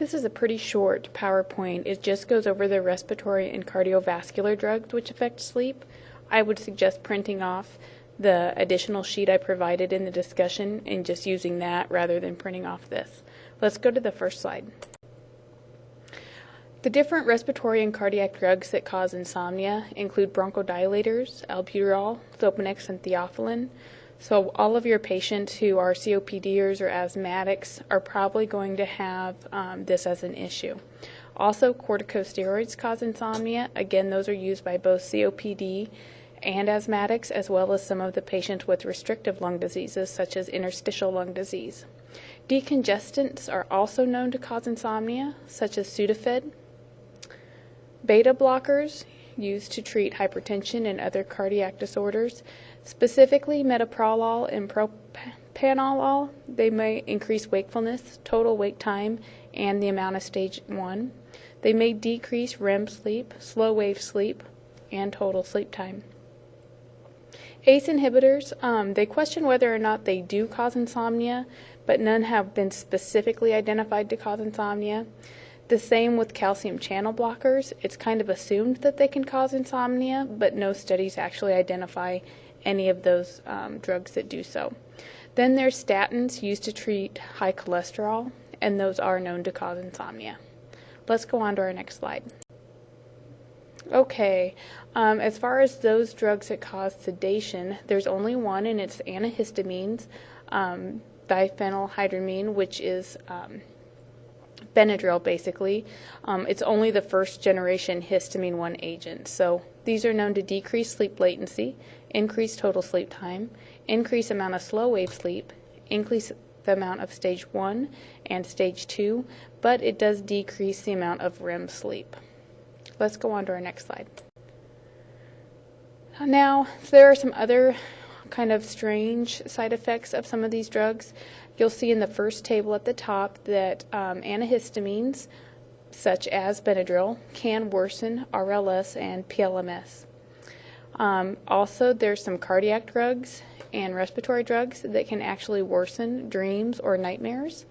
This is a pretty short PowerPoint. It just goes over the respiratory and cardiovascular drugs which affect sleep. I would suggest printing off the additional sheet I provided in the discussion and just using that rather than printing off this. Let's go to the first slide. The different respiratory and cardiac drugs that cause insomnia include bronchodilators, albuterol, Xopenex, and theophylline. So all of your patients who are COPDers or asthmatics are probably going to have this as an issue. Also, corticosteroids cause insomnia. Again, those are used by both COPD and asthmatics, as well as some of the patients with restrictive lung diseases, such as interstitial lung disease. Decongestants are also known to cause insomnia, such as Sudafed. Beta blockers, used to treat hypertension and other cardiac disorders, specifically metoprolol and propranolol. They may increase wakefulness, total wake time, and the amount of stage 1. They may decrease REM sleep, slow wave sleep, and total sleep time. ACE inhibitors, they question whether or not they do cause insomnia, but none have been specifically identified to cause insomnia. The same with calcium channel blockers. It's kind of assumed that they can cause insomnia, but no studies actually identify any of those drugs that do so. Then there's statins used to treat high cholesterol, and those are known to cause insomnia. Let's go on to our next slide. Okay, as far as those drugs that cause sedation, there's only one, and it's antihistamines, diphenylhydramine, which is Benadryl, basically. It's only the first generation histamine 1 agent. So these are known to decrease sleep latency, increase total sleep time, increase amount of slow wave sleep, increase the amount of stage 1 and stage 2, but it does decrease the amount of REM sleep. Let's go on to our next slide. Now, there are some other kind of strange side effects of some of these drugs. You'll see in the first table at the top that antihistamines, such as Benadryl, can worsen RLS and PLMS. Also, there's some cardiac drugs and respiratory drugs that can actually worsen dreams or nightmares,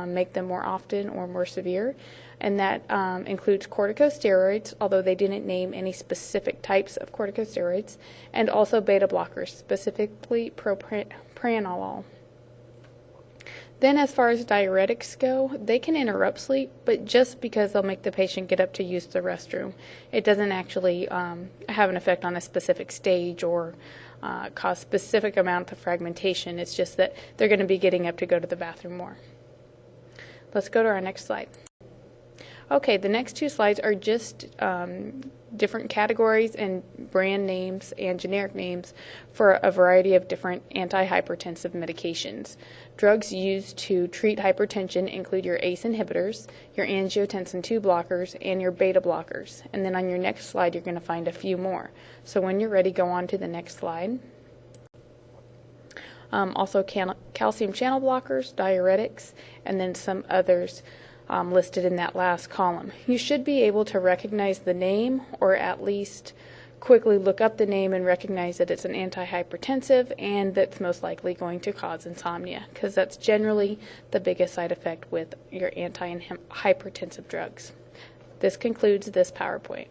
make them more often or more severe, and that includes corticosteroids, although they didn't name any specific types of corticosteroids, and also beta blockers, specifically propranolol. Then as far as diuretics go, they can interrupt sleep, but just because they'll make the patient get up to use the restroom. It doesn't actually have an effect on a specific stage or cause specific amount of fragmentation. It's just that they're going to be getting up to go to the bathroom more. Let's go to our next slide. Okay, the next two slides are just different categories and brand names and generic names for a variety of different antihypertensive medications. Drugs used to treat hypertension include your ACE inhibitors, your angiotensin II blockers, and your beta blockers. And then on your next slide, you're going to find a few more. So when you're ready, go on to the next slide. Also calcium channel blockers, diuretics, and then some others listed in that last column. You should be able to recognize the name, or at least quickly look up the name and recognize that it's an antihypertensive and that's most likely going to cause insomnia, because that's generally the biggest side effect with your antihypertensive drugs. This concludes this PowerPoint.